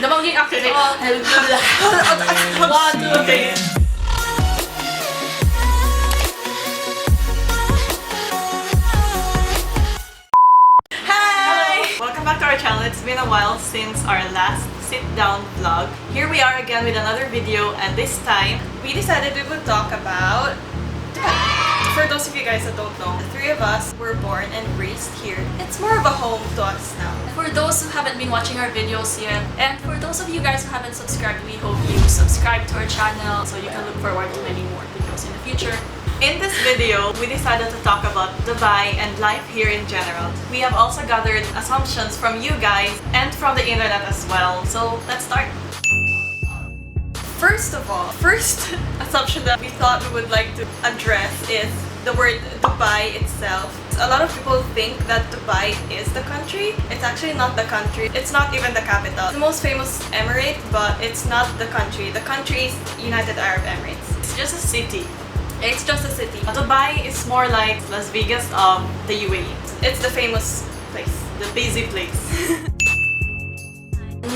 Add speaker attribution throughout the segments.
Speaker 1: Namanging actually. One, two, three. Welcome back to our channel. It's been a while since our last sit-down vlog. Here we are again with another video, and this time we decided we would talk about Dubai. For those of you guys that don't know, the three of us were born and raised here. It's more of a home to us now.
Speaker 2: For those who haven't been watching our videos yet, and for those of you guys who haven't subscribed, we hope you subscribe to our channel so you can look forward to many more videos in the future.
Speaker 1: In this video, we decided to talk about Dubai and life here in general. We have also gathered assumptions from you guys and from the internet as well. So let's start. First of all, first assumption that we thought we would like to address is the word Dubai itself. A lot of people think that Dubai is the country. It's actually not the country. It's not even the capital. It's the most famous emirate, but it's not the country. The country is United Arab Emirates. It's just a city. It's just a city. Dubai is more like Las Vegas of the UAE. It's the famous place, the busy place.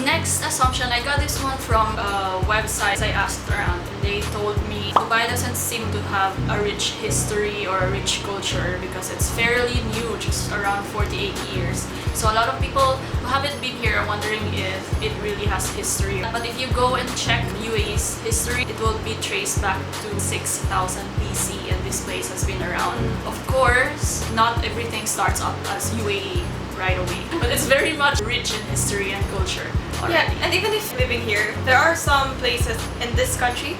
Speaker 2: Next assumption, I got this one from a website I asked around, and they told me Dubai doesn't seem to have a rich history or a rich culture because it's fairly new, just around 48 years. So a lot of people who haven't been here are wondering if it really has history. But if you go and check UAE's history, it will be traced back to 6000 BC, and this place has been around. Of course, not everything starts up as UAE right away, but it's very much rich in history and culture already.
Speaker 1: Yeah, and even if living here, there are some places in this country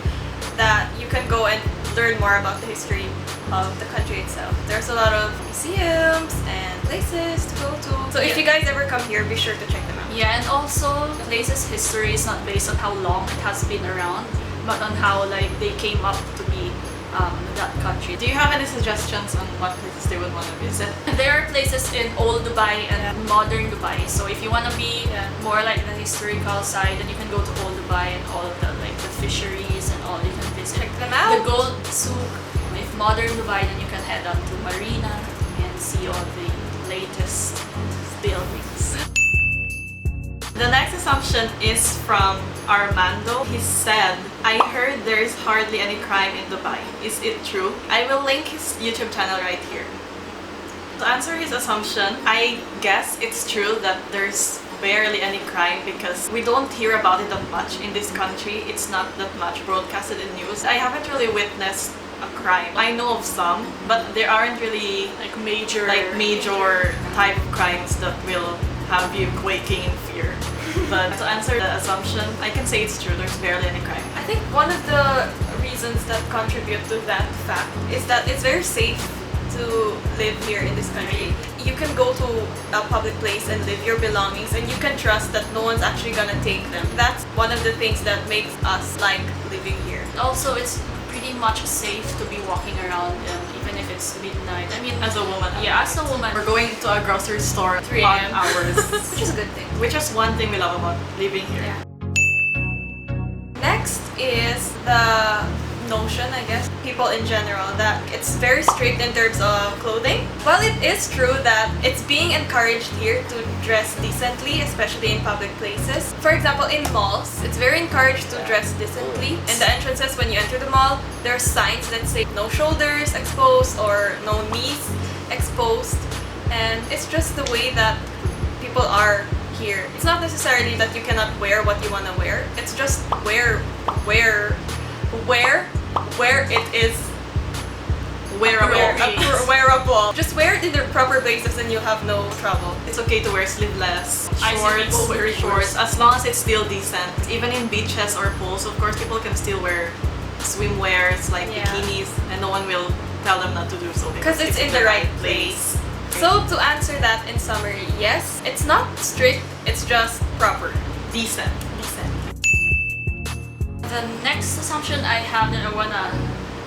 Speaker 1: that you can go and learn more about the history of the country itself. There's a lot of museums and places to go to. So if you guys ever come here, be sure to check them out.
Speaker 2: Yeah, and also the place's history is not based on how long it has been around, but on how like they came up to be that country.
Speaker 1: Do you have any suggestions on what places they would want to visit?
Speaker 2: There are places in old Dubai and modern Dubai. So if you want to be more like the historical side, then you can go to old Dubai and all of the like the fisheries and all. You can visit.
Speaker 1: Check them out.
Speaker 2: The gold souk. If modern Dubai, then you can head on to Marina and see all the latest buildings.
Speaker 1: The next assumption is from Armando. He said, I heard there's hardly any crime in Dubai. Is it true? I will link his YouTube channel right here. To answer his assumption, I guess it's true that there's barely any crime because we don't hear about it that much in this country. It's not that much broadcasted in news. I haven't really witnessed a crime. I know of some, but there aren't really
Speaker 2: like major
Speaker 1: type of crimes that will have you quaking in fear. But to answer the assumption, I can say it's true, there's barely any crime. I think one of the reasons that contribute to that fact is that it's very safe to live here in this country. You can go to a public place and leave your belongings, and you can trust that no one's actually gonna take them. That's one of the things that makes us like living here.
Speaker 2: Also, it's pretty much safe to be walking around even if it's midnight. I mean,
Speaker 1: as a woman.
Speaker 2: Yeah, as a woman.
Speaker 1: We're going to a grocery store
Speaker 2: 3
Speaker 1: on
Speaker 2: a.m.
Speaker 1: hours.
Speaker 2: Which is a good thing.
Speaker 1: Which is one thing we love about living here.
Speaker 2: Yeah.
Speaker 1: Next is the notion, I guess, people in general, that it's very strict in terms of clothing. Well, it is true that it's being encouraged here to dress decently, especially in public places. For example, in malls, it's very encouraged to dress decently. In the entrances, when you enter the mall, there are signs that say no shoulders exposed or no knees exposed. And it's just the way that people are here. It's not necessarily that you cannot wear what you want to wear. It's just where it is wearable. Just wear it in their proper places and you'll have no trouble. It's okay to wear sleeveless shorts,
Speaker 2: wear shorts,
Speaker 1: as long as it's still decent. Even in beaches or pools, of course, people can still wear swimwears like bikinis, and no one will tell them not to do so because it's in the right place. So to answer that in summary, yes, it's not strict, it's just proper, decent.
Speaker 2: The next assumption I have that I wanna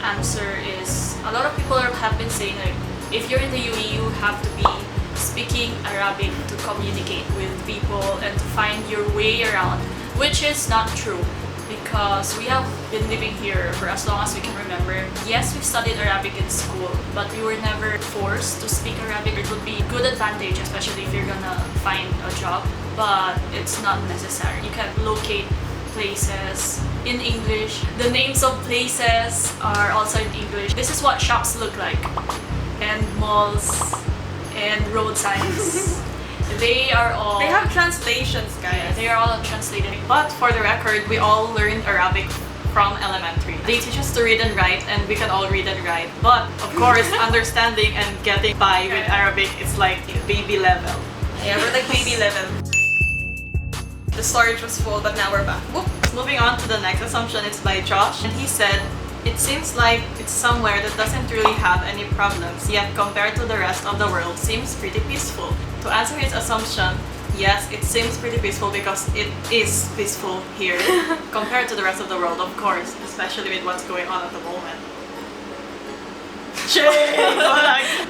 Speaker 2: answer is a lot of people have been saying like if you're in the UAE, you have to be speaking Arabic to communicate with people and to find your way around, which is not true. Because we have been living here for as long as we can remember. Yes, we studied Arabic in school, but we were never forced to speak Arabic. It would be a good advantage, especially if you're gonna find a job. but it's not necessary. You can locate places in English. The names of places are also in English. This is what shops look like, and malls, and road signs. They are all...
Speaker 1: They have translations, guys.
Speaker 2: Yeah, they are all translated. But for the record, we all learned Arabic from elementary. They teach us to read and write, and we can all read and write. But of course, understanding and getting by with Arabic is like baby level.
Speaker 1: Yeah, we're like baby level. The storage was full, but now we're back. Whoop.
Speaker 2: Moving on to the next assumption, it's by Josh, and he said, it seems like it's somewhere that doesn't really have any problems, yet compared to the rest of the world, seems pretty peaceful. To answer his assumption, yes, it seems pretty peaceful because it is peaceful here compared to the rest of the world, of course, especially with what's going on at the moment.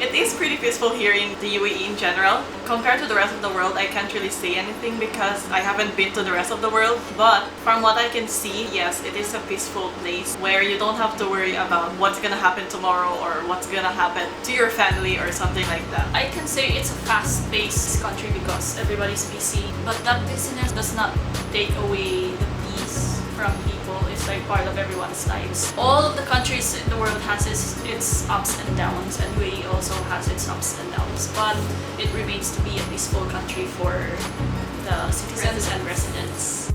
Speaker 2: It is pretty peaceful here in the UAE in general. Compared to the rest of the world, I can't really say anything because I haven't been to the rest of the world. But from what I can see, yes, it is a peaceful place where you don't have to worry about what's gonna happen tomorrow or what's gonna happen to your family or something like that. I can say it's a fast-paced country because everybody's busy. But that busyness does not take away the peace from people. It's like part of everyone's lives. All of the countries in the world has its ups and downs, and UAE also has its ups and downs, but it remains to be a peaceful country for the citizens and residents.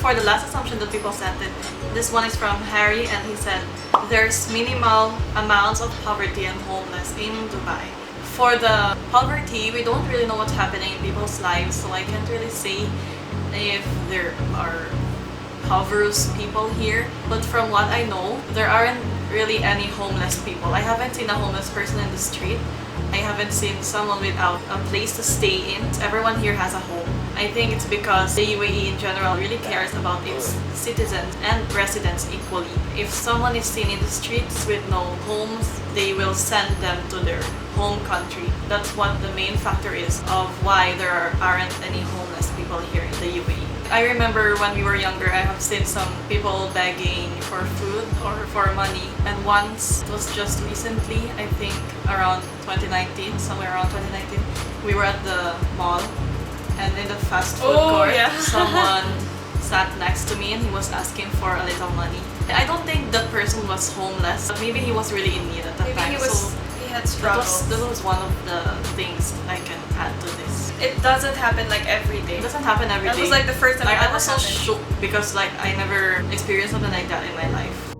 Speaker 2: For the last assumption that people sent it, this one is from Harry, and he said, there's minimal amounts of poverty and homeless in Dubai. For the poverty, we don't really know what's happening in people's lives, so I can't really say if there are impoverished people here. But from what I know, there aren't really any homeless people. I haven't seen a homeless person in the street. I haven't seen someone without a place to stay in. Everyone here has a home. I think it's because the UAE in general really cares about its citizens and residents equally. If someone is seen in the streets with no homes, they will send them to their home country. That's what the main factor is of why there aren't any homeless people here in the UAE. I remember when we were younger, I have seen some people begging for food or for money. And once, it was just recently, I think around 2019, somewhere around 2019, we were at the mall, and in the fast food court, someone sat next to me and he was asking for a little money. I don't think the person was homeless, but maybe he was really in need at that time.
Speaker 1: He had struggles.
Speaker 2: That was one of the things I can add to this.
Speaker 1: It doesn't happen like every day.
Speaker 2: It doesn't happen every day.
Speaker 1: That was like the first time
Speaker 2: I was so shocked because like I never experienced something like that in my life.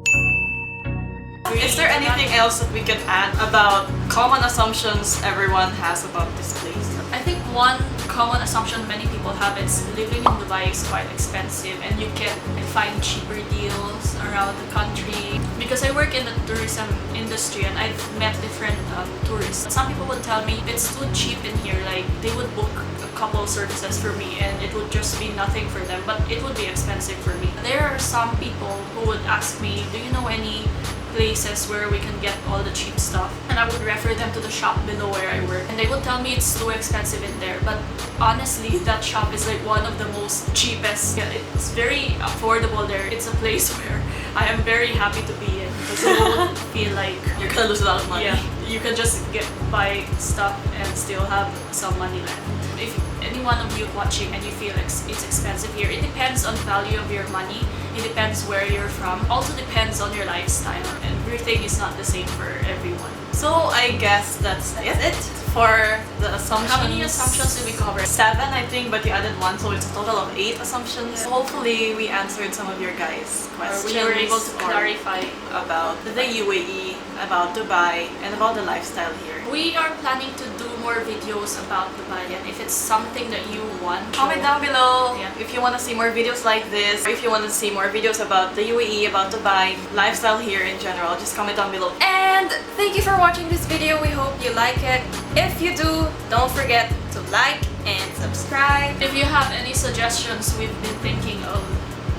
Speaker 2: Is there anything else that we can add about common assumptions everyone has about this place? I think one common assumption many people have is living in Dubai is quite expensive, and you can find cheaper deals around the country. Because I work in the tourism industry and I've met different tourists. Some people would tell me it's too cheap in here, like they would book a couple services for me and it would just be nothing for them, but it would be expensive for me. There are some people who would ask me, do you know any places where we can get all the cheap stuff? And I would refer them to the shop below where I work, and they would tell me it's too expensive in there, but honestly that shop is like one of the most cheapest. Yeah, it's very affordable there. It's a place where I am very happy to be in because you won't feel like
Speaker 1: you're gonna lose a lot of money.
Speaker 2: Yeah, you can just buy stuff and still have some money left. If any one of you watching and you feel it's expensive here, it depends on the value of your money. It depends where you're from. Also depends on your lifestyle. Everything is not the same for everyone. So I guess that's it for the assumptions. How many assumptions did we cover? 7, I think, but you added 1, so it's a total of 8 assumptions. Yeah. Hopefully we answered some of your guys' questions.
Speaker 1: Or we were able to clarify
Speaker 2: about the UAE, about Dubai, and about the lifestyle here. We are planning to do more videos about Dubai, and if it's something that you want, comment down below if you want to see more videos like this, or if you want to see more videos about the UAE, about Dubai, lifestyle here in general, just comment down below.
Speaker 1: And thank you for watching this video. We hope you like it. If you do, don't forget to like and subscribe.
Speaker 2: If you have any suggestions, we've been thinking of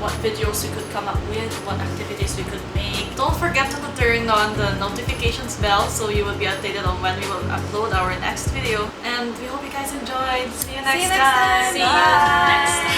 Speaker 2: what videos we could come up with, what activities we could make. Don't forget to turn on the notifications bell so you will be updated on when we will upload our next video. And we hope you guys enjoyed. See you next time.
Speaker 1: See you next time.